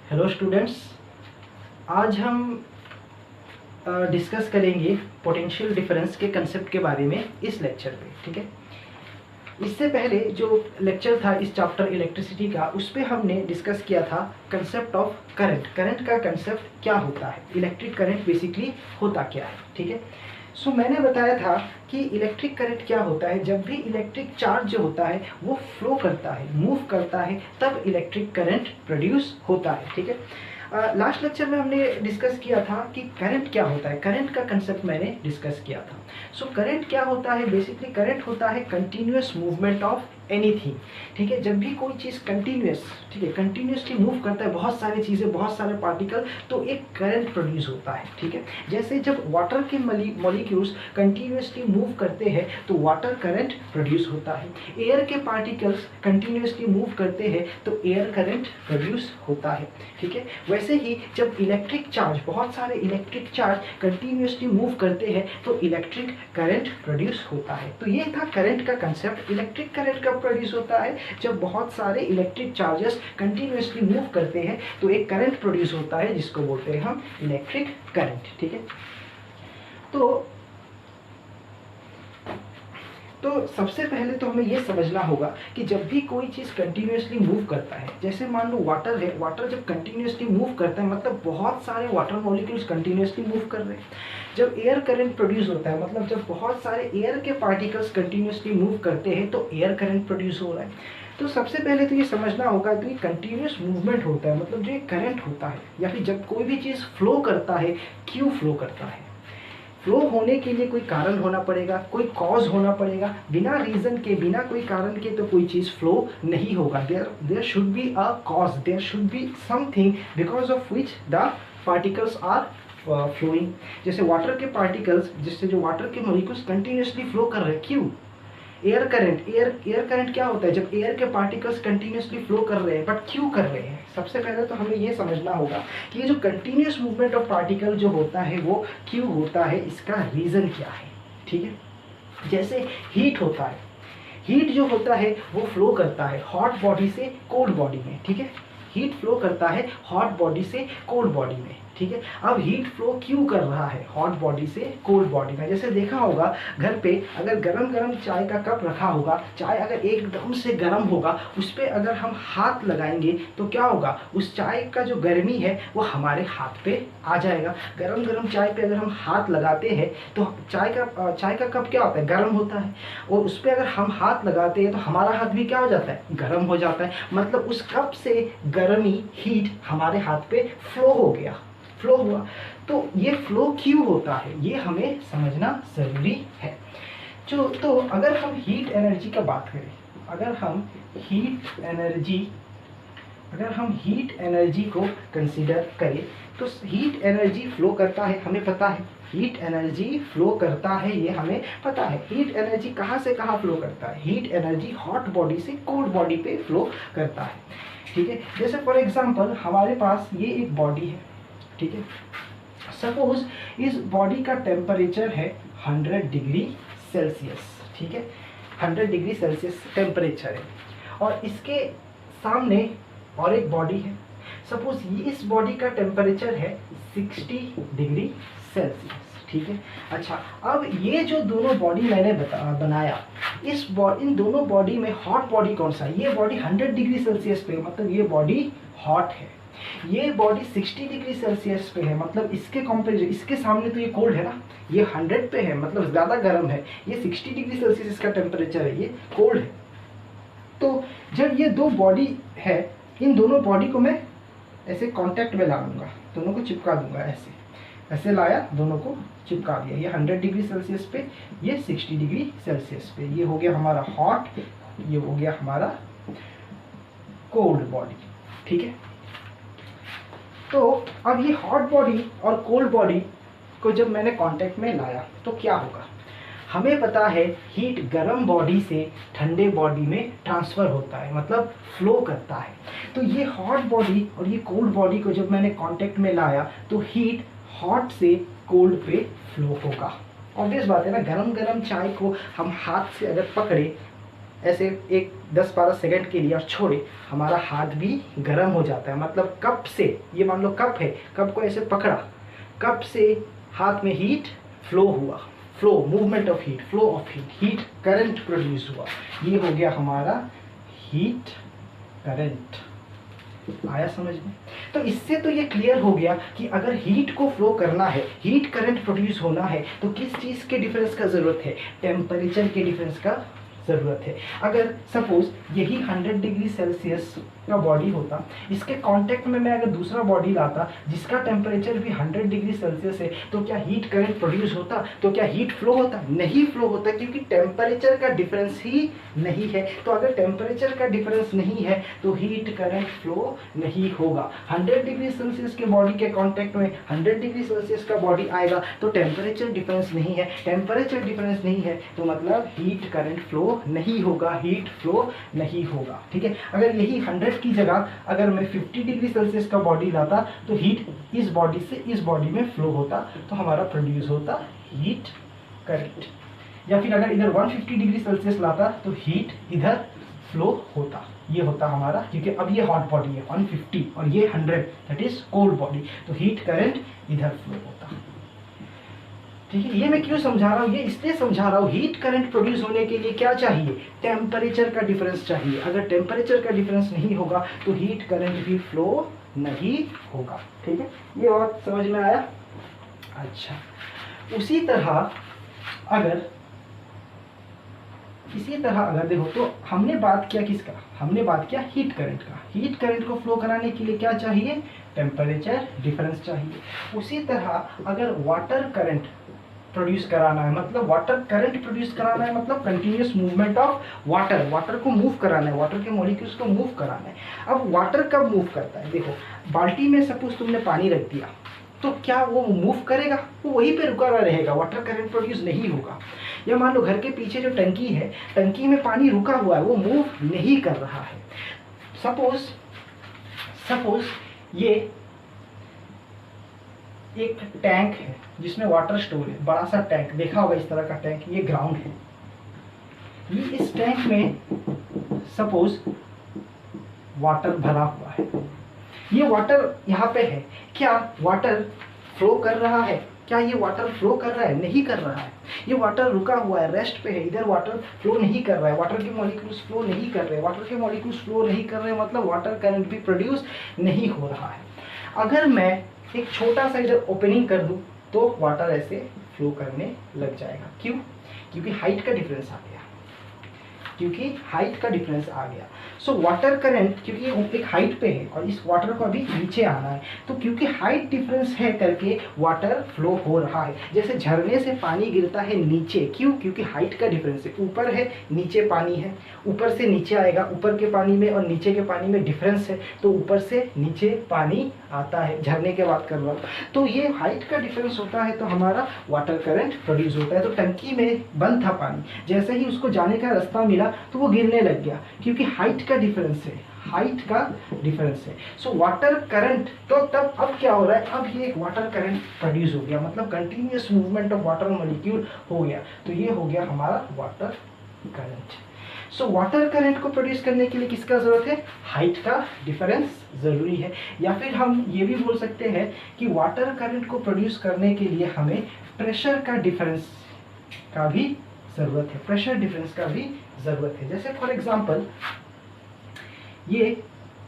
Hello students, आज हम discuss करेंगे पोटेंशियल डिफरेंस के कंसेप्ट के बारे में इस लेक्चर पे। ठीक है, इससे पहले जो लेक्चर था इस चैप्टर इलेक्ट्रिसिटी का, उस पर हमने डिस्कस किया था कंसेप्ट ऑफ करंट। करंट का कंसेप्ट क्या होता है, इलेक्ट्रिक करंट बेसिकली होता क्या है। ठीक है, सो मैंने बताया था कि इलेक्ट्रिक करंट क्या होता है। जब भी इलेक्ट्रिक चार्ज जो होता है वो फ्लो करता है, मूव करता है, तब इलेक्ट्रिक करंट प्रोड्यूस होता है। ठीक है, लास्ट लेक्चर में हमने डिस्कस किया था कि करंट क्या होता है, करंट का कंसेप्ट मैंने डिस्कस किया था। सो करंट क्या होता है, बेसिकली करंट होता है कंटिन्यूअस मूवमेंट ऑफ एनीथिंग। ठीक है, जब भी कोई चीज़ कंटिन्यूअस, ठीक है, कंटिन्यूसली मूव करता है, बहुत सारी चीज़ें, बहुत सारे पार्टिकल, तो एक करंट प्रोड्यूस होता है। ठीक है, जैसे जब वाटर के मॉलिक्यूल्स कंटिन्यूसली मूव करते हैं तो वाटर करंट प्रोड्यूस होता है। एयर के पार्टिकल्स कंटिन्यूसली मूव करते हैं तो एयर करंट प्रोड्यूस होता है। ठीक है, वैसे ही जब इलेक्ट्रिक चार्ज, बहुत सारे इलेक्ट्रिक चार्ज कंटिन्यूसली मूव करते हैं तो इलेक्ट्रिक करंट प्रोड्यूस होता है। तो ये था करंट का कंसेप्ट। इलेक्ट्रिक करंट कब प्रोड्यूस होता है, जब बहुत सारे इलेक्ट्रिक चार्जेस कंटिन्यूसली मूव करते हैं तो एक करंट प्रोड्यूस होता है जिसको बोलते हैं हम इलेक्ट्रिक करंट। ठीक है, तो सबसे पहले तो हमें यह समझना होगा कि जब भी कोई चीज़ कंटिन्यूसली मूव करता है, जैसे मान लो वाटर है, वाटर जब कंटिन्यूसली मूव करता है मतलब बहुत सारे वाटर मॉलिक्यूल्स कंटिन्यूसली मूव कर रहे हैं। जब एयर करंट प्रोड्यूस होता है, मतलब जब बहुत सारे एयर के पार्टिकल्स कंटिन्यूसली मूव करते हैं तो एयर करंट प्रोड्यूस हो रहा है। तो सबसे पहले तो ये समझना होगा कि कंटिन्यूस मूवमेंट होता है, मतलब जो ये करंट होता है, या फिर जब कोई भी चीज़ फ्लो करता है, क्यों फ्लो करता है। फ्लो होने के लिए कोई कारण होना पड़ेगा, कोई कॉज होना पड़ेगा। बिना रीजन के, बिना कोई कारण के तो कोई चीज़ फ्लो नहीं होगा। There should be a cause, there should be something because of which the particles are flowing. जैसे वाटर के पार्टिकल्स, जिससे जो वाटर के मॉलिक्यूल्स कंटिन्यूसली फ्लो कर रहे हैं, क्यों। एयर करंट, एयर करंट क्या होता है, जब एयर के पार्टिकल्स कंटिन्यूसली फ्लो कर रहे हैं, बट क्यों कर रहे हैं। सबसे पहले तो हमें ये समझना होगा कि ये जो कंटिन्यूस मूवमेंट ऑफ पार्टिकल जो होता है वो क्यों होता है, इसका रीज़न क्या है। ठीक है, जैसे हीट होता है, हीट जो होता है वो फ्लो करता है हॉट बॉडी से कोल्ड बॉडी में। ठीक है, हीट फ्लो करता है हॉट बॉडी से कोल्ड बॉडी में। ठीक है, अब हीट फ्लो क्यों कर रहा है हॉट बॉडी से कोल्ड बॉडी में। जैसे देखा होगा घर पे अगर गरम गरम चाय का कप रखा होगा, चाय अगर एकदम से गर्म होगा, उस पर अगर हम हाथ लगाएंगे तो क्या होगा, उस चाय का जो गर्मी है वो हमारे हाथ पे आ जाएगा। गरम गरम चाय पे अगर हम हाथ लगाते हैं तो चाय का कप क्या होता है, गर्म होता है, और उस पर अगर हम हाथ लगाते हैं तो हमारा हाथ भी क्या हो जाता है, गर्म हो जाता है। मतलब उस कप से गर्मी, हीट हमारे हाथ पे फ्लो हो गया, फ्लो हुआ। तो ये फ्लो क्यों होता है ये हमें समझना ज़रूरी है। तो अगर हम हीट एनर्जी का बात करें, अगर हम हीट एनर्जी को कंसीडर करें तो हीट एनर्जी फ्लो करता है, हमें पता है हीट एनर्जी फ्लो करता है, ये हमें पता है। हीट एनर्जी कहाँ से कहाँ फ्लो करता है, हीट एनर्जी हॉट बॉडी से कोल्ड बॉडी पे फ्लो करता है। ठीक है, जैसे फॉर एग्जांपल हमारे पास ये एक बॉडी है। ठीक है, सपोज इस बॉडी का टेम्परेचर है 100 डिग्री सेल्सियस। ठीक है, 100 डिग्री सेल्सियस टेम्परेचर है, और इसके सामने और एक बॉडी है। सपोज इस बॉडी का टेम्परेचर है 60 डिग्री सेल्सियस। ठीक है, अच्छा, अब ये जो दोनों बॉडी मैंने बनाया, इन दोनों बॉडी में हॉट बॉडी कौन सा है, ये बॉडी 100 डिग्री सेल्सियस पे, मतलब ये बॉडी हॉट है। ये बॉडी 60 डिग्री सेल्सियस पे है, मतलब इसके कंपेरिजन, इसके सामने तो ये कोल्ड है ना, ये 100 पे है, मतलब ज़्यादा गर्म है। ये 60 डिग्री सेल्सियस इसका टेम्परेचर है, ये कोल्ड है। तो जब ये दो बॉडी है, इन दोनों बॉडी को मैं ऐसे कांटेक्ट में ला लूँगा, दोनों को चिपका दूंगा, ऐसे लाया, दोनों को चिपका दिया। ये 100 डिग्री सेल्सियस पे, ये 60 डिग्री सेल्सियस पे। ये हो गया हमारा हॉट, ये हो गया हमारा कोल्ड बॉडी। ठीक है, तो अब ये हॉट बॉडी और कोल्ड बॉडी को जब मैंने कांटेक्ट में लाया तो क्या होगा, हमें पता है हीट गर्म बॉडी से ठंडे बॉडी में ट्रांसफ़र होता है, मतलब फ्लो करता है। तो ये हॉट बॉडी और ये कोल्ड बॉडी को जब मैंने कांटेक्ट में लाया तो हीट हॉट से कोल्ड पे फ्लो होगा। ऑब्वियस बात है ना, गरम गरम चाय को हम हाथ से अगर पकड़े, ऐसे एक 10-12 सेकंड के लिए और छोड़े, हमारा हाथ भी गर्म हो जाता है। मतलब कप से, ये मान लो कप है, कप को ऐसे पकड़ा, कप से हाथ में हीट फ्लो हुआ, flow movement of heat, flow of heat, heat current produce हुआ। ये हो गया हमारा हीट करंट। आया समझ में? तो इससे तो ये क्लियर हो गया कि अगर हीट को फ्लो करना है, हीट करंट प्रोड्यूस होना है, तो किस चीज़ के डिफरेंस का ज़रूरत है? टेम्परेचर के डिफरेंस का ज़रूरत है। अगर सपोज यही 100 डिग्री सेल्सियस का बॉडी होता, इसके कांटेक्ट में मैं अगर दूसरा बॉडी लाता जिसका टेम्परेचर भी 100 डिग्री सेल्सियस है, तो क्या हीट करंट प्रोड्यूस होता? तो क्या हीट फ्लो होता? नहीं फ्लो होता, क्योंकि टेम्परेचर का डिफरेंस ही नहीं है। तो अगर टेम्परेचर का डिफरेंस नहीं है तो हीट करंट फ्लो नहीं होगा। 100 डिग्री सेल्सियस के बॉडी के कांटेक्ट में 100 डिग्री सेल्सियस का बॉडी आएगा तो टेम्परेचर डिफरेंस नहीं है, टेम्परेचर डिफरेंस नहीं है तो मतलब हीट करंट फ्लो नहीं होगा, हीट फ्लो नहीं होगा। ठीक है, अगर यही 100 की जगह अगर मैं 50 डिग्री सेल्सियस का बॉडी लाता तो हीट इस बॉडी से इस बॉडी में फ्लो होता, तो हमारा प्रोड्यूस होता हीट करंट। या फिर अगर इधर 150 डिग्री सेल्सियस लाता तो हीट इधर फ्लो होता, ये होता हमारा, क्योंकि अब ये हॉट बॉडी है 150 और ये 100, दैट इज कोल्ड बॉडी, तो हीट करंट इधर फ्लो होता। ठीक है, ये मैं क्यों समझा रहा हूँ? ये इसलिए समझा रहा हूँ, हीट करंट प्रोड्यूस होने के लिए क्या चाहिए? टेम्परेचर का डिफरेंस चाहिए। अगर टेम्परेचर का डिफरेंस नहीं होगा तो हीट करंट भी फ्लो नहीं होगा। ठीक है, ये बात समझ में आया? अच्छा, उसी तरह अगर देखो, तो हमने बात किया किसका? हमने बात किया हीट करंट का। हीट करंट को फ्लो कराने के लिए क्या चाहिए? टेम्परेचर डिफरेंस चाहिए। उसी तरह अगर वाटर करंट प्रोड्यूस कराना है, मतलब वाटर करंट प्रोड्यूस कराना है, मतलब continuous movement of water, water को मूव कराना है, वाटर के मॉलिक्यूल्स को मूव कराना है। अब वाटर कब मूव करता है? देखो, बाल्टी में सपोज तुमने पानी रख दिया, तो क्या वो मूव करेगा? वो वहीं पे रुका रहेगा, वाटर करंट प्रोड्यूस नहीं होगा। या मान लो घर के पीछे जो टंकी है, टंकी में पानी रुका हुआ है, वो मूव नहीं कर रहा है। सपोज ये एक टैंक है जिसमें वाटर स्टोर है, बड़ा सा टैंक, देखा होगा इस तरह का टैंक, ये ग्राउंड है। ये इस टैंक में सपोज वाटर भरा हुआ है, ये वाटर यहाँ पे है, क्या वाटर फ्लो कर रहा है? क्या ये वाटर फ्लो कर रहा है? नहीं कर रहा है, ये वाटर रुका हुआ है, रेस्ट पे है, इधर वाटर फ्लो नहीं कर रहा है, वाटर के मॉलिक्यूल्स फ्लो नहीं कर रहे, वाटर के मॉलिक्यूल्स फ्लो नहीं कर रहे, मतलब वाटर करंट भी प्रोड्यूस नहीं हो रहा है। अगर मैं एक छोटा सा इधर ओपनिंग कर दूं तो वाटर ऐसे फ्लो करने लग जाएगा। क्यों? क्योंकि हाइट का डिफरेंस आ गया, सो वाटर करंट, क्योंकि ये एक हाइट पे है और इस वाटर को अभी नीचे आना है, तो क्योंकि हाइट डिफरेंस है करके वाटर फ्लो हो रहा है। जैसे झरने से पानी गिरता है नीचे, क्यों? क्योंकि हाइट का डिफरेंस है, ऊपर है नीचे पानी है, ऊपर से नीचे आएगा, ऊपर के पानी में और नीचे के पानी में डिफरेंस है, तो ऊपर से नीचे पानी आता है, झरने के बात कर रहा हूँ। तो ये हाइट का डिफरेंस होता है तो हमारा वाटर करंट प्रोड्यूस होता है। तो टंकी में बंद था पानी, जैसे ही उसको जाने का रास्ता मिला तो वो गिरने लग गया, क्योंकि हाइट का डिफरेंस है, सो वाटर करंट। तो तब अब क्या हो रहा है? अब ये एक वाटर करंट प्रोड्यूस हो गया, मतलब continuous movement of water molecule हो गया, तो ये हो गया हमारा water current. So water current को प्रोड्यूस करने के लिए किसका जरूरत है? हाइट का डिफरेंस जरूरी है। या फिर हम ये भी बोल सकते हैं कि वाटर करंट को प्रोड्यूस करने के लिए हमें प्रेशर का डिफरेंस का भी जरूरत है, प्रेशर डिफरेंस का भी जरूरत है। जैसे फॉर एग्जांपल ये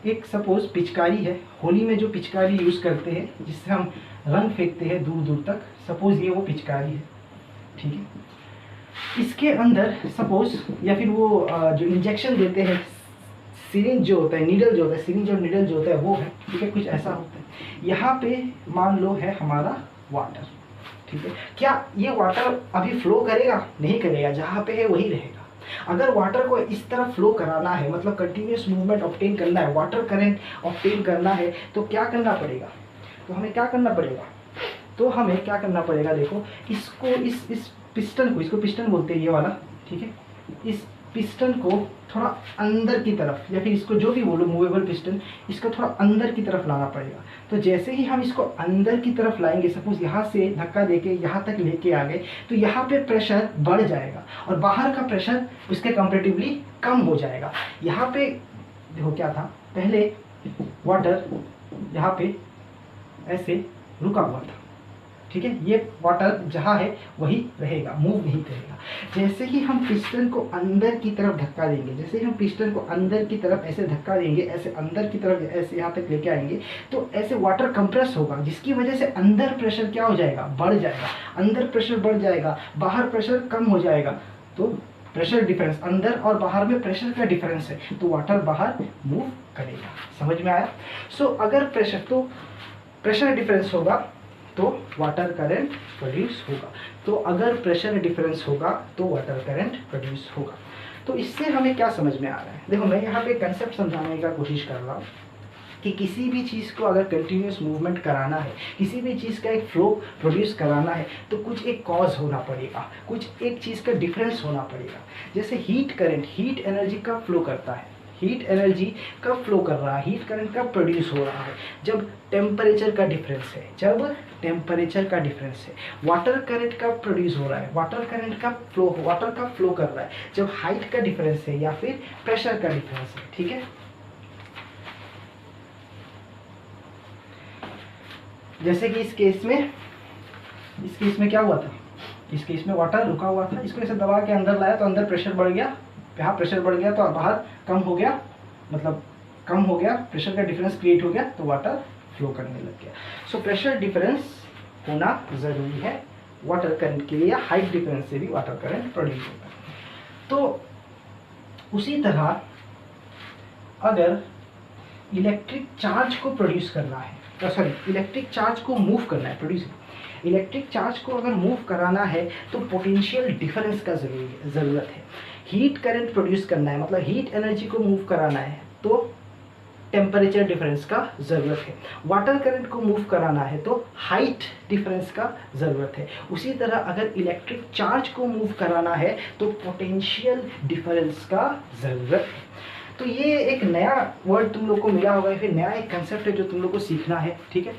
एक सपोज पिचकारी है, होली में जो पिचकारी यूज करते हैं जिससे हम रंग फेंकते हैं दूर दूर तक, सपोज ये वो पिचकारी है, ठीक है। इसके अंदर सपोज, या फिर वो जो इंजेक्शन देते हैं, सिरिंज जो होता है, नीडल जो होता है, सिरिंज और नीडल जो होता है वो है, ठीक है, कुछ ऐसा होता है। यहाँ पे मान लो है हमारा वाटर, ठीक है। क्या ये वाटर अभी फ्लो करेगा? नहीं करेगा, जहाँ पे है वही रहेगा। अगर वाटर को इस तरह फ्लो कराना है, मतलब कंटिन्यूस मूवमेंट ऑब्टेन करना है, वाटर करंट ऑब्टेन करना है, तो क्या करना पड़ेगा? तो हमें क्या करना पड़ेगा? देखो, इसको इस पिस्टन को, इसको पिस्टन बोलते हैं ये वाला, ठीक है। इस पिस्टन को थोड़ा अंदर की तरफ, या फिर इसको जो भी बोलो मूवेबल पिस्टन, इसको थोड़ा अंदर की तरफ लाना पड़ेगा। तो जैसे ही हम इसको अंदर की तरफ लाएंगे, सपोज यहाँ से धक्का देके यहाँ तक लेके आ गए, तो यहाँ पे प्रेशर बढ़ जाएगा और बाहर का प्रेशर उसके कंपेरेटिवली कम हो जाएगा। यहाँ पे देखो क्या था, पहले वाटर यहाँ पे ऐसे रुका हुआ था, ठीक है, ये वाटर जहाँ है वही रहेगा, मूव नहीं करेगा। जैसे ही हम पिस्टन को अंदर की तरफ धक्का देंगे, जैसे ही हम पिस्टन को अंदर की तरफ ऐसे धक्का देंगे, ऐसे अंदर की तरफ ऐसे यहाँ तक लेके आएंगे, तो ऐसे वाटर कंप्रेस होगा, जिसकी वजह से अंदर प्रेशर क्या हो जाएगा, बढ़ जाएगा। अंदर प्रेशर बढ़ जाएगा, बाहर प्रेशर कम हो जाएगा। तो प्रेशर डिफरेंस, अंदर और बाहर में प्रेशर का डिफरेंस है, तो वाटर बाहर मूव करेगा। समझ में आया? सो अगर प्रेशर डिफरेंस होगा तो वाटर करंट प्रोड्यूस होगा। तो अगर प्रेशर डिफरेंस होगा तो वाटर करंट प्रोड्यूस होगा। तो इससे हमें क्या समझ में आ रहा है? देखो, मैं यहाँ पे कंसेप्ट समझाने का कोशिश कर रहा हूँ कि किसी भी चीज़ को अगर कंटिन्यूस मूवमेंट कराना है, किसी भी चीज़ का एक फ्लो प्रोड्यूस कराना है, तो कुछ एक कॉज होना पड़ेगा, कुछ एक चीज़ का डिफरेंस होना पड़ेगा। जैसे हीट करंट, हीट एनर्जी कब फ्लो करता है, हीट एनर्जी कब फ्लो कर रहा है, हीट करंट कब प्रोड्यूस हो रहा है, जब टेम्परेचर का डिफरेंस है, जब टेम्परेचर का डिफरेंस है। वाटर करंट कब प्रोड्यूस हो रहा है, वाटर कब फ्लो कर रहा है, जब हाइट का डिफरेंस है या फिर प्रेशर का डिफरेंस है। ठीक है, जैसे कि इस केस में क्या हुआ था, इस केस में वाटर रुका हुआ था, इसको ऐसे दबा के अंदर लाया तो अंदर प्रेशर बढ़ गया, यहाँ प्रेशर बढ़ गया तो बाहर कम हो गया, मतलब कम हो गया, प्रेशर का डिफरेंस क्रिएट हो गया तो वाटर फ्लो करने लग गया। सो प्रेशर डिफरेंस होना ज़रूरी है वाटर करंट के लिए, या हाइट डिफरेंस से भी वाटर करंट प्रोड्यूस होता है। तो उसी तरह अगर इलेक्ट्रिक चार्ज को प्रोड्यूस करना है, इलेक्ट्रिक चार्ज को मूव करना है, इलेक्ट्रिक चार्ज को अगर मूव कराना है तो पोटेंशियल डिफरेंस का ज़रूरत है। हीट करंट प्रोड्यूस करना है, मतलब हीट एनर्जी को मूव कराना है तो टेम्परेचर डिफरेंस का ज़रूरत है। वाटर करंट को मूव कराना है तो हाइट डिफरेंस का ज़रूरत है। उसी तरह अगर इलेक्ट्रिक चार्ज को मूव कराना है तो पोटेंशियल डिफरेंस का ज़रूरत है। तो ये एक नया वर्ड तुम लोग को मिला होगा, या फिर नया एक कंसेप्ट है जो तुम लोग को सीखना है। ठीक है,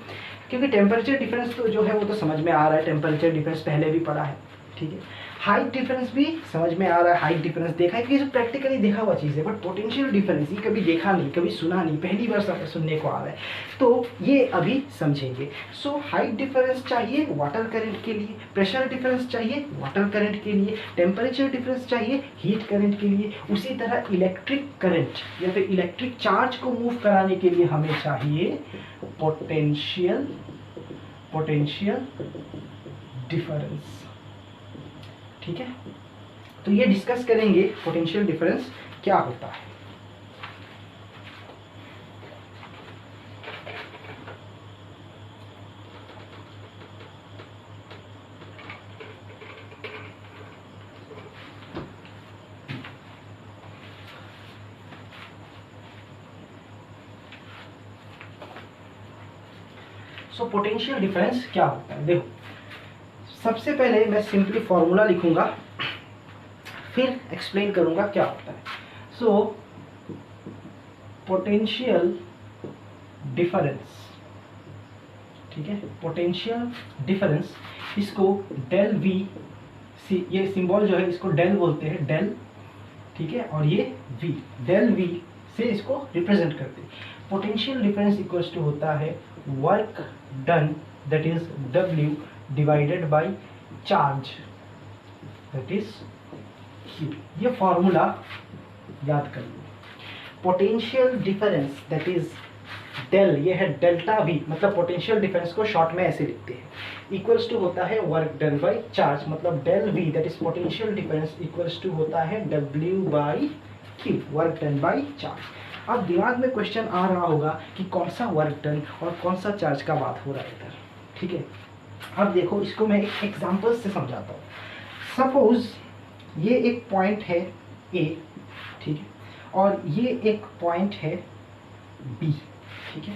क्योंकि टेम्परेचर डिफरेंस तो जो है वो तो समझ में आ रहा है, टेम्परेचर डिफरेंस पहले भी पढ़ा है। ठीक है, हाइट डिफरेंस भी समझ में आ रहा है, हाइट डिफरेंस देखा है कि प्रैक्टिकली देखा हुआ चीज़ है, बट पोटेंशियल डिफरेंस ये कभी देखा नहीं, कभी सुना नहीं, पहली बार सुनने को आ रहा है, तो ये अभी समझेंगे। सो हाइट डिफरेंस चाहिए वाटर करंट के लिए, प्रेशर डिफरेंस चाहिए वाटर करंट के लिए, टेम्परेचर डिफरेंस चाहिए हीट करंट के लिए। उसी तरह इलेक्ट्रिक करंट या फिर इलेक्ट्रिक चार्ज को मूव कराने के लिए हमें चाहिए पोटेंशियल डिफरेंस। ठीक है, तो ये डिस्कस करेंगे पोटेंशियल डिफरेंस क्या होता है। सो पोटेंशियल डिफरेंस क्या होता है, देखो सबसे पहले मैं सिंपली फॉर्मूला लिखूंगा, फिर एक्सप्लेन करूंगा क्या होता है। सो पोटेंशियल डिफरेंस, ठीक है, पोटेंशियल डिफरेंस, इसको डेल वी, ये सिंबल जो है इसको डेल बोलते हैं, डेल, ठीक है, और ये वी, डेल वी से इसको रिप्रेजेंट करते हैं। पोटेंशियल डिफरेंस इक्वल्स टू होता है work done, that is W divided by charge, that is Q। ये फॉर्मूला याद कर लो। Potential difference that is del, ये है डेल्टा V, मतलब पोटेंशियल डिफरेंस को शॉर्ट में ऐसे लिखते हैं, इक्वल्स टू होता है वर्क डन बाय चार्ज, मतलब del V that is potential difference equals to होता है W by Q, work done by charge. अब दिमाग में क्वेश्चन आ रहा होगा कि कौन सा वर्क डन और कौन सा चार्ज का बात हो रहा है इधर। ठीक है, अब देखो इसको मैं एक एग्जांपल से समझाता हूँ। सपोज ये एक पॉइंट है A, ठीक है, और ये एक पॉइंट है B, ठीक है।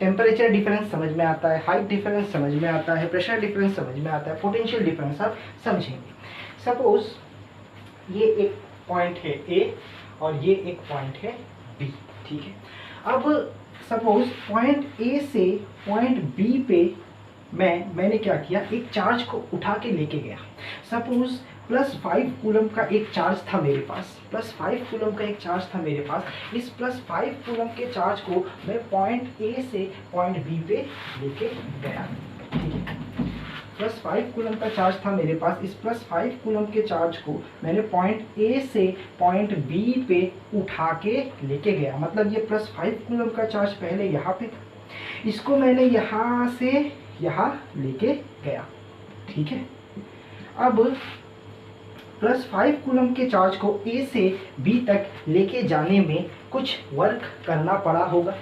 टेम्परेचर डिफरेंस समझ में आता है, हाइट डिफरेंस समझ में आता है, प्रेशर डिफरेंस समझ में आता है, पोटेंशियल डिफरेंस आप समझेंगे। सपोज ये एक पॉइंट है ए और ये एक पॉइंट है बी, ठीक है। अब सपोज पॉइंट ए से पॉइंट बी पे मैंने क्या किया, एक चार्ज को उठा के लेके गया। सपोज +5 कूलम का एक चार्ज था मेरे पास, +5 कूलम का एक चार्ज था मेरे पास। इस +5 कूलम के चार्ज को मैं पॉइंट ए से पॉइंट बी पे लेके गया, ठीक है। +5 कूलम का चार्ज था मेरे पास, इस +5 कूलम के चार्ज को मैंने पॉइंट ए से पॉइंट बी पे उठा के लेके गया। मतलब ये +5 कूलम का चार्ज पहले यहाँ पे था, इसको मैंने यहाँ से यहाँ लेके गया, ठीक है। अब +5 कूलम के चार्ज को ए से बी तक लेके जाने में कुछ वर्क करना पड़ा होगा।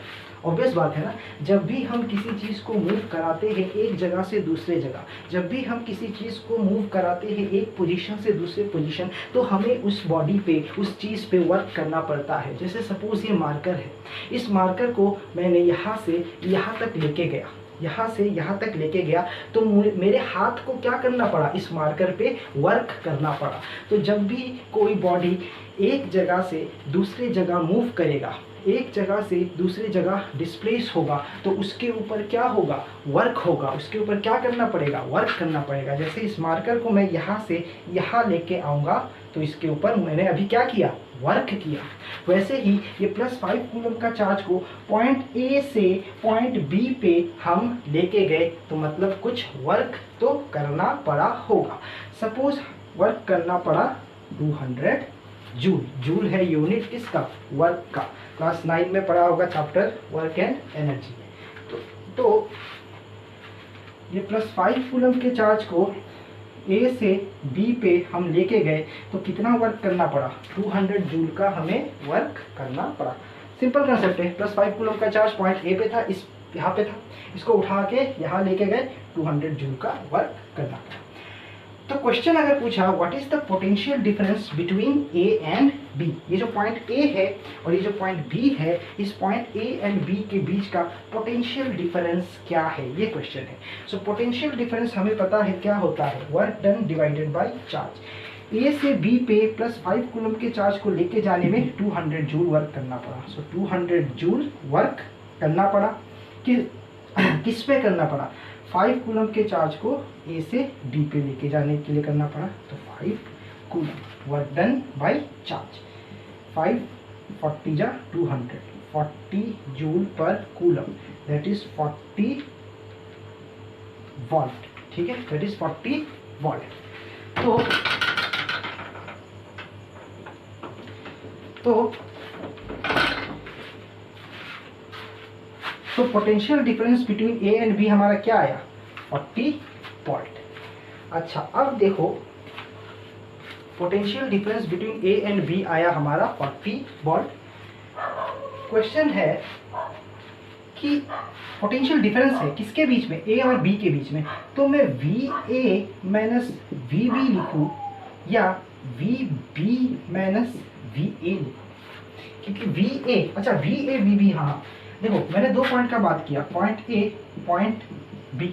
ऑब्वियस बात है ना, जब भी हम किसी चीज़ को मूव कराते हैं एक जगह से दूसरे जगह, जब भी हम किसी चीज़ को मूव कराते हैं एक पोजीशन से दूसरे पोजीशन, तो हमें उस बॉडी पे, उस चीज़ पे वर्क करना पड़ता है। जैसे सपोज ये मार्कर है, इस मार्कर को मैंने यहाँ से यहाँ तक लेके गया, यहाँ से यहाँ तक लेके गया, तो मेरे हाथ को क्या करना पड़ा, इस मार्कर पे वर्क करना पड़ा। तो जब भी कोई बॉडी एक जगह से दूसरे जगह मूव करेगा, एक जगह से दूसरी जगह डिस्प्लेस होगा, तो उसके ऊपर क्या होगा, वर्क होगा। उसके ऊपर क्या करना पड़ेगा, वर्क करना पड़ेगा। जैसे इस मार्कर को मैं यहाँ से यहाँ लेके आऊँगा, तो इसके ऊपर मैंने अभी क्या किया, वर्क किया। वैसे ही ये +5 कूलम का चार्ज को पॉइंट ए से पॉइंट बी पे हम लेके गए, तो मतलब कुछ वर्क तो करना पड़ा होगा। सपोज वर्क करना पड़ा 200 जूल। जूल है यूनिट किसका, वर्क का। क्लास 9 में पढ़ा होगा चैप्टर वर्क एंड एनर्जी। तो ये +5 कूलम के चार्ज को ए से बी पे हम लेके गए, तो कितना वर्क करना पड़ा, 200 जूल का हमें वर्क करना पड़ा। सिंपल कंसेप्ट है, +5 कूलम का चार्ज पॉइंट ए पे था, इस यहाँ पे था, इसको उठा के यहाँ लेके गए, 200 जूल का वर्क करना पड़ा। तो क्वेश्चन अगर पूछा what is the potential difference between A and B, ये जो पॉइंट ए है और ये जो पॉइंट बी है, इस पॉइंट ए एंड बी के बीच का पोटेंशियल डिफरेंस क्या है, ये क्वेश्चन है। सो पोटेंशियल डिफरेंस हमें पता है क्या होता है, work done divided by charge. A से बी पे +5 कूलम के चार्ज को लेके जाने में 200 जूल वर्क करना पड़ा। सो 200 जूल वर्क करना पड़ा, किस पे करना पड़ा, 5 कूलम के चार्ज को ए से बी पे लेके जाने के लिए करना पड़ा। तो 5 coulomb work done by charge, 5 40 जा 200, 40 joule per coulomb, that is 40 volt, ठीक है, दैट इज 40 वॉल्ट। तो potential difference between A and B हमारा क्या आया, 40 वॉल्ट। अच्छा, अब देखो potential difference between A and B आया हमारा 40 वॉल्ट। क्वेश्चन है कि पोटेंशियल डिफरेंस है किसके बीच में, ए और बी के बीच में। तो मैं VA माइनस VB लिखूं या VB माइनस VA लिखूं, क्योंकि VA, अच्छा VA VB, हाँ देखो मैंने 2 पॉइंट का बात किया, point A point B.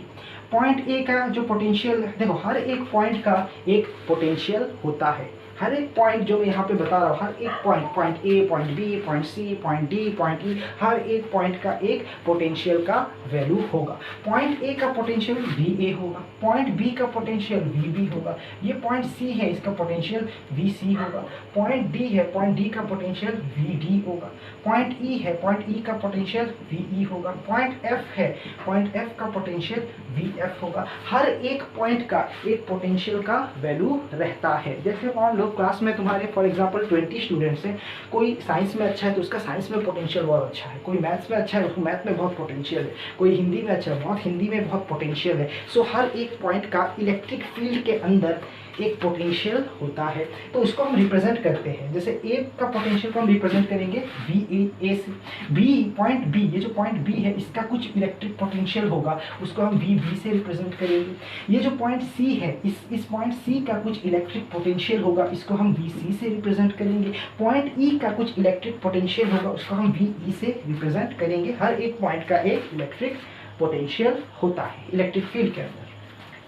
Point A का जो पोटेंशियल, देखो हर एक पॉइंट का एक पोटेंशियल होता है। हर एक पॉइंट जो मैं यहाँ पे बता रहा हूँ, हर एक point A, point B, point C, point D, point E, हर एक पॉइंट का एक पोटेंशियल का वैल्यू होगा। पॉइंट ए का पोटेंशियल VA होगा, पॉइंट बी का पोटेंशियल VB होगा, ये पॉइंट सी है इसका पोटेंशियल VC होगा, पॉइंट डी है, पॉइंट डी का पोटेंशियल VD होगा, पॉइंट ई है, पॉइंट ई का पोटेंशियल VE होगा, पॉइंट एफ है, पॉइंट एफ का पोटेंशियल VF होगा। हर एक पॉइंट का एक पोटेंशियल का वैल्यू रहता है। जैसे मान लो क्लास में तुम्हारे फॉर एग्जांपल 20 स्टूडेंट्स हैं, कोई साइंस में अच्छा है तो उसका साइंस में पोटेंशियल बहुत अच्छा है, कोई मैथ्स में अच्छा है उसको मैथ में बहुत पोटेंशियल है, कोई हिंदी में अच्छा है बहुत हिंदी में बहुत पोटेंशियल है। सो हर एक पॉइंट का इलेक्ट्रिक फील्ड के अंदर एक पोटेंशियल होता है, तो उसको हम रिप्रेजेंट करते हैं। जैसे ए का पोटेंशियल को हम रिप्रेजेंट करेंगे VA से, बी पॉइंट बी, ये जो पॉइंट बी है इसका कुछ इलेक्ट्रिक पोटेंशियल होगा, उसको हम VB से रिप्रेजेंट करेंगे। ये जो पॉइंट सी है, इस पॉइंट सी का कुछ इलेक्ट्रिक पोटेंशियल होगा, इसको हम VC से रिप्रेजेंट करेंगे। पॉइंट ई का कुछ इलेक्ट्रिक पोटेंशियल होगा, उसको हम VE से रिप्रेजेंट करेंगे। हर एक पॉइंट का एक इलेक्ट्रिक पोटेंशियल होता है इलेक्ट्रिक फील्ड के अंदर,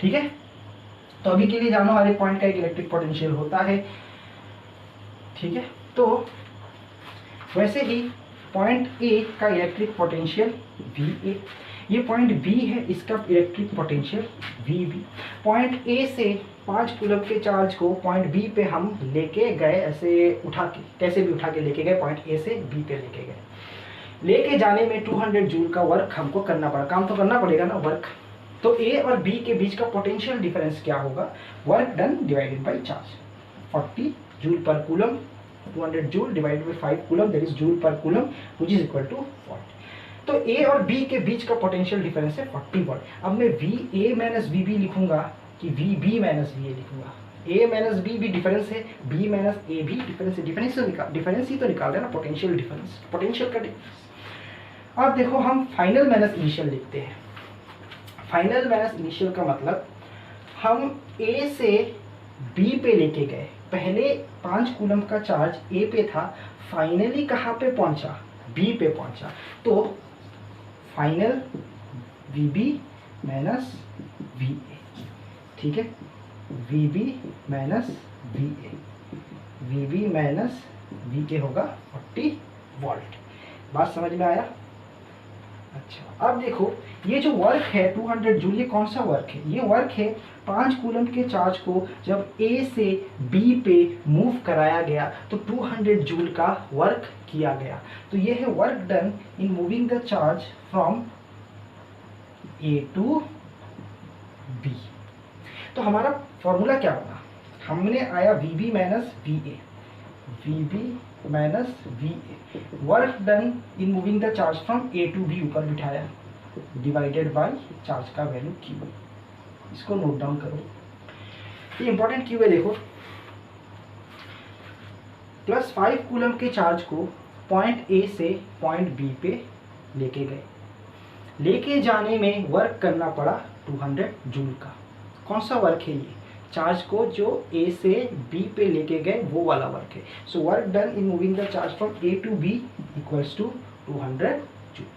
ठीक है। तो अभी के लिए जानो हर एक पॉइंट का एक इलेक्ट्रिक पोटेंशियल होता है, ठीक है, तो वैसे ही पॉइंट ए का इलेक्ट्रिक पोटेंशियल VA, ये पॉइंट बी है, इसका electric potential VB। Point A से 5 कूलम के चार्ज को पॉइंट बी पे हम लेके गए, ऐसे उठा के, कैसे भी उठा के लेके गए, पॉइंट ए से बी पे लेके गए। लेके जाने में 200 जूल का वर्क हमको करना पड़ा, काम तो करना पड़ेगा ना, वर्क। तो ए और बी के बीच का पोटेंशियल डिफरेंस क्या होगा? Work done divided by charge, 40 joule per coulomb, 200 joule divided by 5 coulomb, that is joule per coulomb, which is equal to 40। तो ए और बी के बीच का पोटेंशियल डिफरेंस है 40 वोल्ट। अब मैं VA माइनस VB लिखूंगा कि VB माइनस VA लिखूंगा। A माइनस B भी डिफरेंस है, B माइनस A भी डिफरेंस है। डिफरेंस ही तो निकाल रहे हैं ना, पोटेंशियल डिफरेंस, पोटेंशियल का डिफरेंस। अब देखो हम फाइनल माइनस इनिशियल लिखते हैं। फाइनल माइनस इनिशियल का मतलब हम A से B पे लेके गए, पहले 5 कूलम का चार्ज A पे था, फाइनली कहाँ पे पहुंचा? B पे पहुंचा। तो फाइनल VB माइनस VA, ठीक है, VB minus VA, VB minus VA होगा 40 वोल्ट। बात समझ में आया? अच्छा, अब देखो ये जो वर्क है 200 जूल, ये कौन सा वर्क है? ये वर्क है 5 कूलम के चार्ज को जब A से B पे मूव कराया गया तो 200 जूल का वर्क किया गया। तो ये है work done in moving the charge from A to B। तो हमारा फॉर्मूला क्या बना? हमने आया VB minus VA, VB minus VA, work done in moving the charge from A to B ऊपर बिठाया, डिवाइडेड बाय चार्ज का वैल्यू Q। इसको नोट डाउन करो, ये इंपॉर्टेंट क्यों है देखो। प्लस 5 कूलम के चार्ज को पॉइंट A से पॉइंट B पे लेके गए, लेके जाने में वर्क करना पड़ा 200 जूल का। कौन सा वर्क है ये? चार्ज को जो A से B पे लेके गए वो वाला वर्क है। So work done in moving the charge from A to B equals to 200 joule.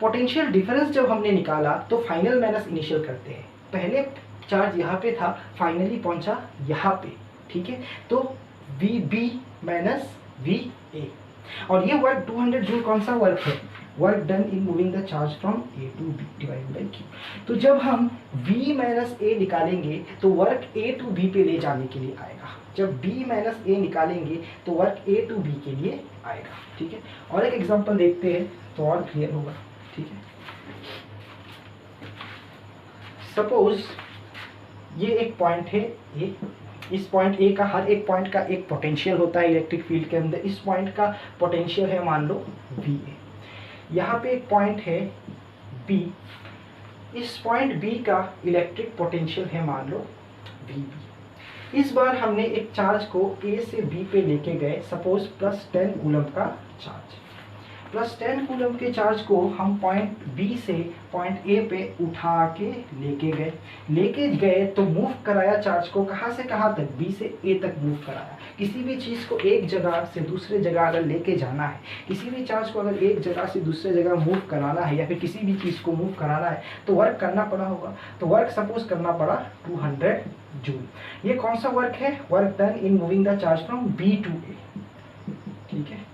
Potential difference जब हमने निकाला तो फाइनल माइनस इनिशियल करते हैं। पहले चार्ज यहाँ पे था, फाइनली पहुंचा यहाँ पे, ठीक है, तो VB माइनस VA। और ये वर्क 200 जूल कौन सा वर्क है? Work done in moving the charge from A to B divided by Q। तो जब हम V माइनस A निकालेंगे तो वर्क A टू B पे ले जाने के लिए आएगा। जब B माइनस A निकालेंगे तो वर्क A टू B के लिए आएगा, ठीक है। और एक एग्जांपल देखते हैं तो और क्लियर होगा, ठीक है। सपोज ये एक पॉइंट है A, इस पॉइंट A का हर एक पॉइंट का एक पोटेंशियल होता है इलेक्ट्रिक फील्ड के अंदर। इस पॉइंट का पोटेंशियल है मान लो VA। यहाँ पे एक पॉइंट है B, इस पॉइंट B का इलेक्ट्रिक पोटेंशियल है मान लो VB। इस बार हमने एक चार्ज को A से B पे लेके गए, सपोज प्लस 10 कूलम का चार्ज। प्लस 10 कूलम के चार्ज को हम पॉइंट B से पॉइंट A पे उठा के लेके गए तो मूव कराया चार्ज को कहाँ से कहाँ तक? B से A तक मूव कराया। किसी भी चीज़ को एक जगह से दूसरे जगह अगर लेके जाना है, किसी भी चार्ज को अगर एक जगह से दूसरे जगह मूव कराना है या फिर किसी भी चीज़ को मूव कराना है तो वर्क करना पड़ा होगा। तो वर्क सपोज करना पड़ा 200 जूल। ये कौन सा वर्क है? Work done in moving the charge from B to A, ठीक है।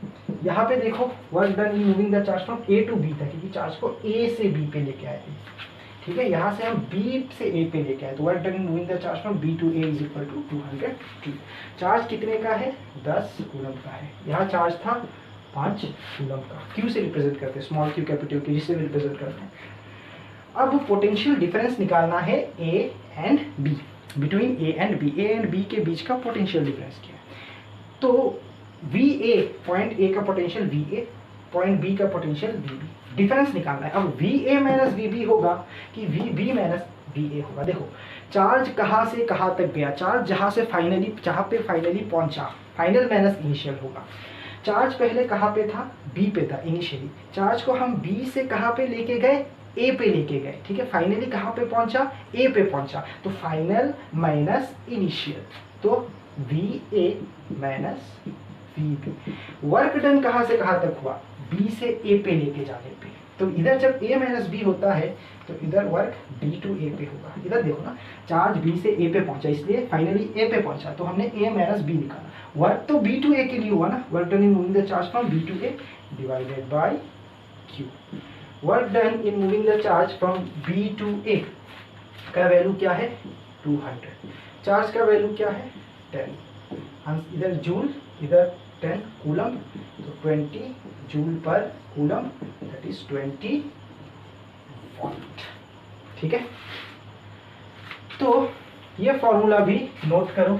यहाँ पे देखो work done in moving the charge from A to B था, क्योंकि चार्ज को A से B पे लेके आए थे, ठीक है। यहाँ से हम B से A पे लेके आए तो work done in moving the charge from B to A is equal to 200 joule. Charge कितने का है? 10 कूलम का है। यहाँ चार्ज था 5 कूलम का। Q से रिप्रेजेंट करते हैं, स्मॉल Q कैपिटल Q, जिससे रिप्रेजेंट करते हैं। अब पोटेंशियल डिफरेंस निकालना है A and B, between A and B। A and B के बीच का पोटेंशियल डिफरेंस क्या है? तो VA, पॉइंट A का पोटेंशियल VA, पॉइंट B का पोटेंशियल VB, डिफरेंस निकालना है। अब VA माइनस VB होगा कि VB माइनस VA होगा। देखो चार्ज कहाँ से कहाँ तक गया? चार्ज जहाँ पे फाइनली पहुँचा, फाइनल माइनस इनिशियल होगा। चार्ज पहले कहाँ पे था? B पे था इनिशियली। चार्ज को हम B से कहाँ पे लेके गए? A पे लेके गए, ठीक है। फाइनली कहाँ पे पहुँचा? A पे पहुँचा। तो फाइनल माइनस इनिशियल, तो VA minus VB। Work done कहाँ से कहाँ तक हुआ? B से A पे लेके जाने पे, तो इधर जब a माइनस बी होता है तो इधर वर्क b टू a पे होगा। इधर देखो ना, चार्ज b से a पे पहुंचा, इसलिए फाइनली a पे पहुंचा, तो हमने a माइनस बी निकाला। वर्क तो b टू a के लिए हुआ ना, work done in moving the charge from b to a divided by q। Work done in moving the charge from b to a का वैल्यू क्या है 200, charge का वैल्यू क्या है 10, इधर जूल इधर 10 कूलम, तो 20 joule per coulomb, that is 20 what. ठीक है, तो ये फॉर्मूला भी नोट करो।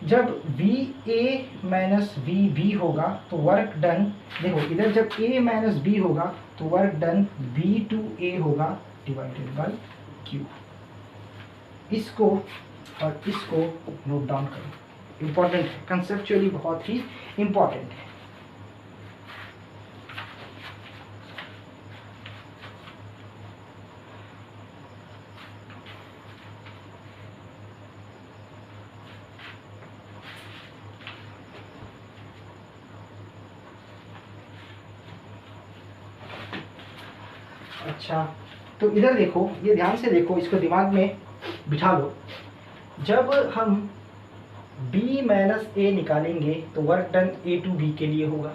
जब VA माइनस VB होगा तो वर्क डन, देखो इधर जब A माइनस B होगा तो work done B to A होगा डिवाइडेड बाय Q। इसको और इसको नोट डाउन करो, इंपॉर्टेंट है, कंसेप्चुअली बहुत ही इंपॉर्टेंट है। अच्छा, तो इधर देखो, ये ध्यान से देखो, इसको दिमाग में बिठा लो। जब हम B माइनस ए निकालेंगे तो work done A to B के लिए होगा।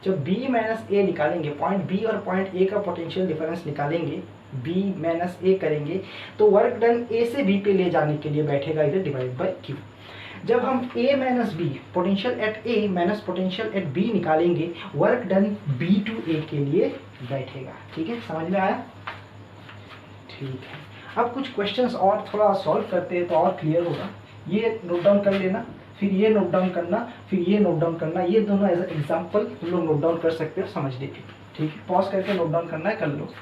जब B माइनस ए निकालेंगे, पॉइंट B और पॉइंट A का पोटेंशियल डिफरेंस निकालेंगे, B माइनस ए करेंगे, तो वर्क डन A से B पे ले जाने के लिए बैठेगा इधर डिवाइड बाय Q। जब हम A minus B, potential at A minus potential at B निकालेंगे, work done B to A के लिए बैठेगा। ठीक है, समझ में आया? ठीक है, अब कुछ क्वेश्चंस और थोड़ा सॉल्व करते हैं तो और क्लियर होगा। ये नोट डाउन कर लेना, फिर ये नोट डाउन करना, फिर ये नोट डाउन करना, ये दोनों एज एग्जाम्पल तुम लोग नोट डाउन कर सकते हो समझने के। ठीक है, पॉज करके नोट डाउन करना है, कर लो।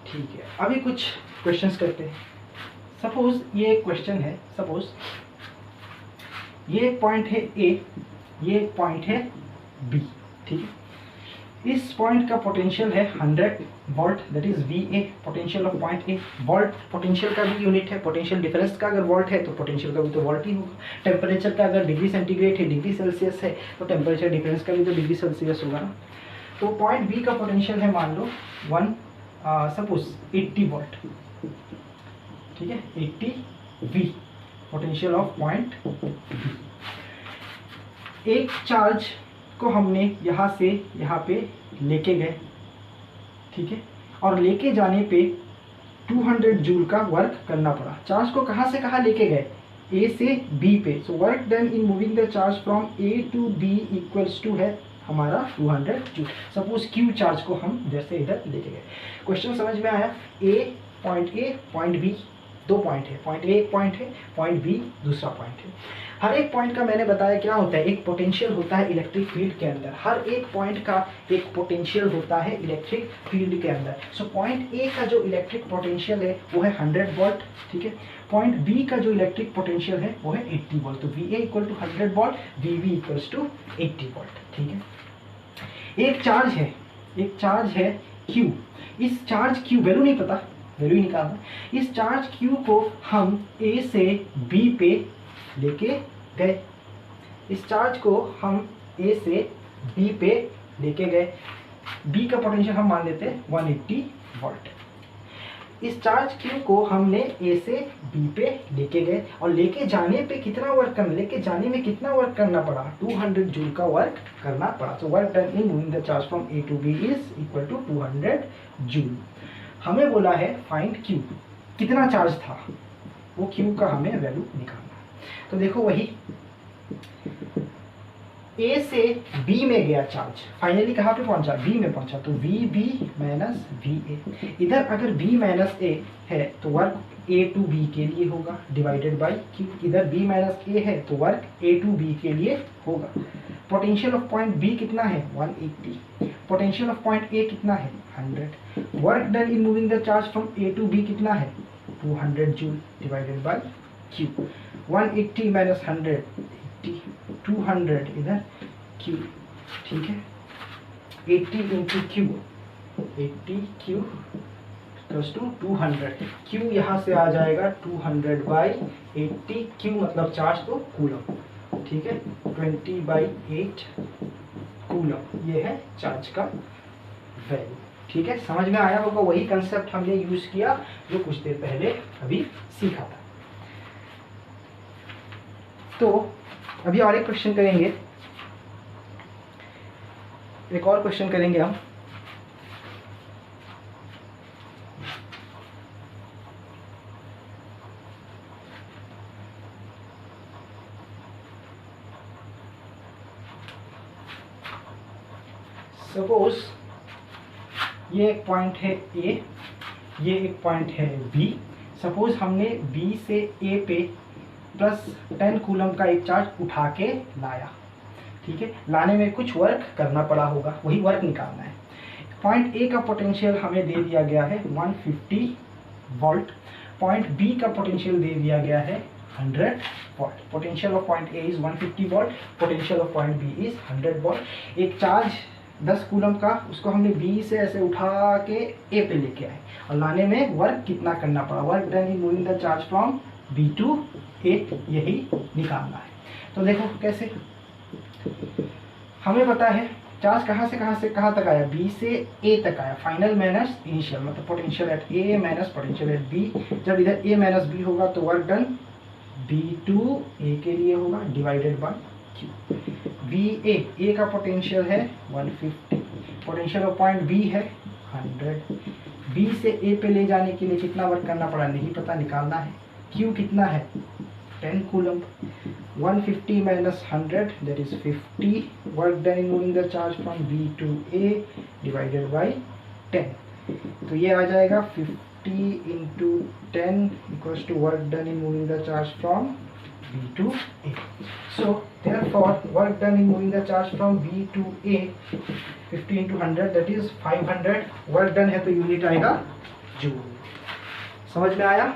ठीक है, अभी कुछ क्वेश्चंस करते हैं। सपोज ये एक क्वेश्चन है, सपोज ये एक पॉइंट है A, ये एक पॉइंट है B। ठीक है, इस पॉइंट का पोटेंशियल है 100 volt, that is VA, potential of point A। Volt potential का भी यूनिट है, पोटेंशियल डिफरेंस का अगर वोल्ट है तो पोटेंशियल का भी तो वोल्ट ही होगा। टेम्परेचर का अगर डिग्री सेंटीग्रेड है, डिग्री सेल्सियस है, तो टेम्परेचर डिफरेंस का भी तो डिग्री सेल्सियस होगा ना। तो पॉइंट B का पोटेंशियल है मान लो सपोज 80 वोल्ट। ठीक है, 80 V potential of point B। एक चार्ज को हमने यहाँ से यहाँ पे लेके गए, ठीक है, और लेके जाने पे 200 जूल का वर्क करना पड़ा। चार्ज को कहाँ से कहाँ लेके गए? A से B पे। So work done in moving the charge from A to B equals to है हमारा 200 जूल। सपोज Q चार्ज को हम जैसे इधर लेके गए। क्वेश्चन समझ में आया? A, पॉइंट B, दो पॉइंट है, पॉइंट A एक पॉइंट है, पॉइंट B दूसरा पॉइंट है। हर एक पॉइंट का मैंने बताया क्या होता है, एक पोटेंशियल होता है इलेक्ट्रिक फील्ड के अंदर। हर एक पॉइंट का एक पोटेंशियल होता है इलेक्ट्रिक फील्ड के अंदर। सो पॉइंट A का जो इलेक्ट्रिक पोटेंशियल है वो है 100 वोल्ट, ठीक है। पॉइंट B का जो इलेक्ट्रिक पोटेंशियल है वो है 80 वोल्ट। तो VA equal to 100 volt, VB equals to 80 volt, ठीक है। एक चार्ज है Q। इस चार्ज Q वैल्यू नहीं पता, वैल्यू ही निकालना। इस चार्ज Q को हम A से B पे लेके गए। इस चार्ज को हम A से B पे लेके गए। B का पोटेंशियल हम मान लेते हैं 180 वोल्ट। इस चार्ज Q को हमने A से B पे लेके गए और लेके जाने पे कितना वर्क करना, लेके जाने में कितना वर्क करना पड़ा? 200 जूल का वर्क करना पड़ा। So work done in moving the charge from A to B is equal to 200 joule. हमें बोला है फाइंड Q, कितना चार्ज था, वो Q का हमें वैल्यू निकालना। तो देखो वही A से B में गया चार्ज, फाइनली कहाँ पे पहुंचा? B में पहुंचा। तो VB माइनस VA। इधर अगर B माइनस A है तो वर्क A टू B के लिए होगा डिवाइडेड बाय Q। इधर B माइनस A है तो वर्क A टू B के लिए होगा। पोटेंशियल ऑफ पॉइंट B कितना है? 180। पोटेंशियल ऑफ पॉइंट A कितना है? 100। Work done in moving the charge from A to B कितना है? 200 जूल डिवाइडेड बाय क्यू। 180 माइनस 100 80, 200 इधर क्यू, ठीक है। 80 into Q, 80 Q plus to 200, Q यहाँ से आ जाएगा 200 बाई 80, क्यू मतलब चार्ज तो कूलम, ठीक है। 20/8 कूलम, ये है चार्ज का वैल्यू, ठीक है। समझ में आया होगा, वही कंसेप्ट हमने यूज किया जो कुछ देर पहले अभी सीखा था। तो अभी और एक क्वेश्चन करेंगे, एक और क्वेश्चन करेंगे हम। सपोज ये एक पॉइंट है ए, ये एक पॉइंट है बी। सपोज हमने बी से ए पे प्लस 10 कूलम का एक चार्ज उठा के लाया, ठीक है। लाने में कुछ वर्क करना पड़ा होगा, वही वर्क निकालना है। पॉइंट ए का पोटेंशियल हमें दे दिया गया है 150 वोल्ट, पॉइंट बी का पोटेंशियल दे दिया गया है 100 volt. Potential of point A is 150 volt, potential of point B is 100 volt. एक चार्ज 10 कूलम का, उसको हमने बी से ऐसे उठा के ए पे लेके आए, और लाने में वर्क कितना करना पड़ा, work done in moving the charge from B to A, यही निकालना है। तो देखो कैसे, हमें पता है चार्ज कहाँ से कहाँ तक आया, बी से ए तक आया, फाइनल माइनस इनिशियल, मतलब potential at A minus potential at B. जब इधर ए माइनस बी होगा तो work done B to A के लिए होगा divided by Q. B A का पोटेंशियल है 150, पोटेंशियल ऑफ पॉइंट बी है 100। बी से ए पे ले जाने के लिए कितना वर्क करना पड़ा नहीं पता, निकालना है। क्यू कितना है 10 coulomb, 150 minus 100 that is 50 work done in moving the charge from B to A divided by 10। तो ये आ जाएगा 50 into 10 equals to work done in moving the charge from B to A. So therefore work done in moving the charge from B to A 50 into 100 that is 500 work done है, तो unit आएगा joule. समझ में आया?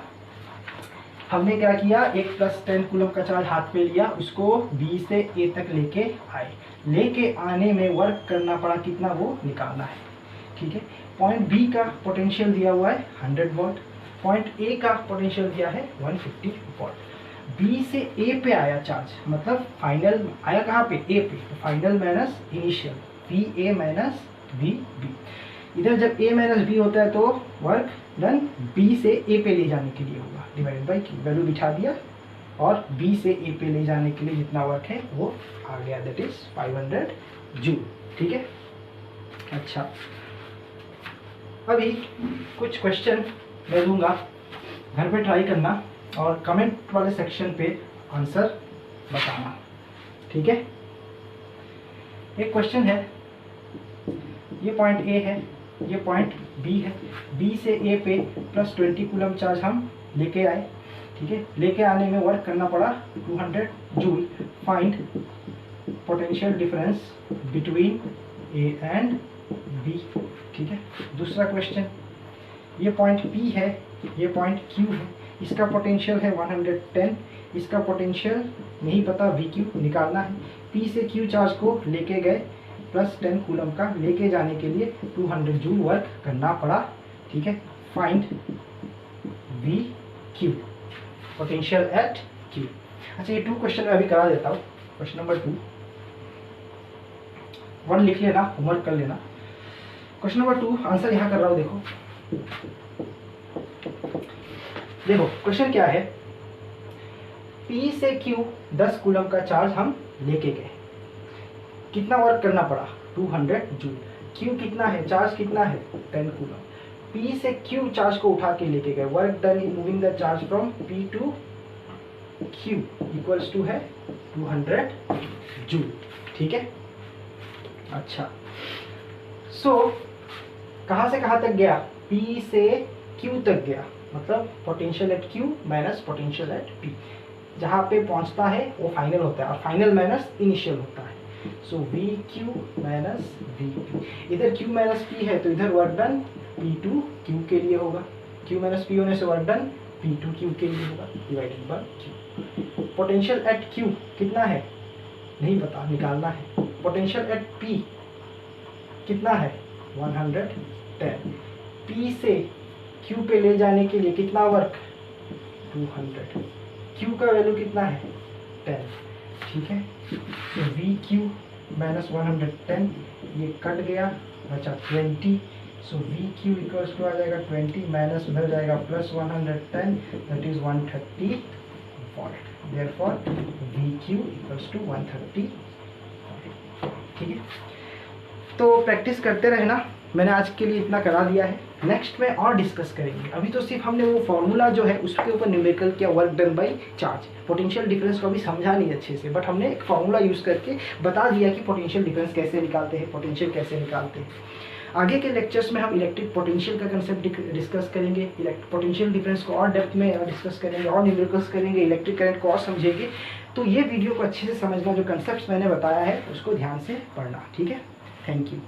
हमने क्या किया, एक प्लस 10 कूलम का चार्ज हाथ में लिया, उसको B से A तक लेके आए, लेके आने में वर्क करना पड़ा कितना, वो निकालना है, ठीक है। पॉइंट B का पोटेंशियल दिया हुआ है 100 वोल्ट, पॉइंट A का पोटेंशियल दिया है 150 वोल्ट। बी से ए पे आया चार्ज, मतलब फाइनल आया कहाँ पे, ए पे, तो फाइनल माइनस इनिशियल, बी ए माइनस बी बी। इधर जब ए माइनस बी होता है तो वर्क डन बी से ए पे ले जाने के लिए होगा डिवाइडेड बाई क्यू। वैल्यू बिठा दिया और बी से ए पे ले जाने के लिए जितना वर्क है वो आ गया, दैट इज 500 जूल, ठीक है। अच्छा, अभी कुछ क्वेश्चन मैं दूंगा, घर पे ट्राई करना और कमेंट वाले सेक्शन पे आंसर बताना, ठीक है। एक क्वेश्चन है, ये पॉइंट ए है, ये पॉइंट बी है, बी से ए पे प्लस 20 कूलम चार्ज हम लेके आए, ठीक है। लेके आने में वर्क करना पड़ा 200 joule. Find potential difference between A and B, ठीक है। दूसरा क्वेश्चन, ये पॉइंट पी है, ये पॉइंट क्यू है, इसका पोटेंशियल है 110, इसका पोटेंशियल नहीं पता, वी क्यू निकालना है। पी से क्यू चार्ज को लेके गए, प्लस 10 कूलम का लेके जाने के लिए 200 जूल वर्क करना पड़ा, ठीक है। Find we Q, potential at Q. अच्छा, ये 2 क्वेश्चन मैं अभी करा देता हूँ। क्वेश्चन नंबर 2, 1 लिख लेना, होमवर्क कर लेना। क्वेश्चन नंबर 2 आंसर यहाँ कर रहा हूँ, देखो देखो क्वेश्चन क्या है, P से Q 10 कूलम का चार्ज हम लेके गए, कितना वर्क करना पड़ा 200 जूल। Q कितना है, चार्ज कितना है 10 कूलम। P से Q चार्ज को उठा के लेके गए, work done in moving the charge from P to Q equals to है 200 जूल, ठीक है। अच्छा, सो कहाँ से कहाँ तक गया, P से Q तक गया, मतलब potential eight Q minus potential eight P। जहाँ पे पहुँचता है वो फाइनल होता है, और फाइनल माइनस इनिशियल होता है। So V Q minus V P. इधर Q माइनस P है तो इधर work done P to Q के लिए होगा, Q माइनस P होने से वर्क डन P2 Q के लिए होगा divided by Q। Potential at Q कितना है नहीं पता, निकालना है। पोटेंशियल एट P कितना है 110। P से Q पे ले जाने के लिए कितना वर्क 200। Q का वैल्यू कितना है 10, ठीक है। तो VQ माइनस 110 ये कट गया, बचा 20। सो VQ इक्वल्स टू आ जाएगा 20 माइनस उधर जाएगा plus 110 that is 130 volt. Therefore VQ equals to 130 volt, ठीक है। तो प्रैक्टिस करते रहना, मैंने आज के लिए इतना करा दिया है। नेक्स्ट में और डिस्कस करेंगे। अभी तो सिर्फ हमने वो फॉर्मूला जो है उसके ऊपर न्यूमेरिकल किया, work done by charge. Potential difference को अभी समझा नहीं अच्छे से, बट हमने एक फॉर्मूला यूज़ करके बता दिया कि पोटेंशियल डिफरेंस कैसे निकालते हैं, पोटेंशियल कैसे निकालते हैं। आगे के लेक्चर्स में हम इलेक्ट्रिक पोटेंशियल का कंसेप्ट डिस्कस करेंगे, पोटेंशियल डिफरेंस को और डेप्थ में डिस्कस करेंगे और न्यूमेरिकल्स करेंगे, इलेक्ट्रिक करंट को और समझेंगे। तो ये वीडियो को अच्छे से समझना, जो कंसेप्ट मैंने बताया है उसको ध्यान से पढ़ना, ठीक है। Thank you.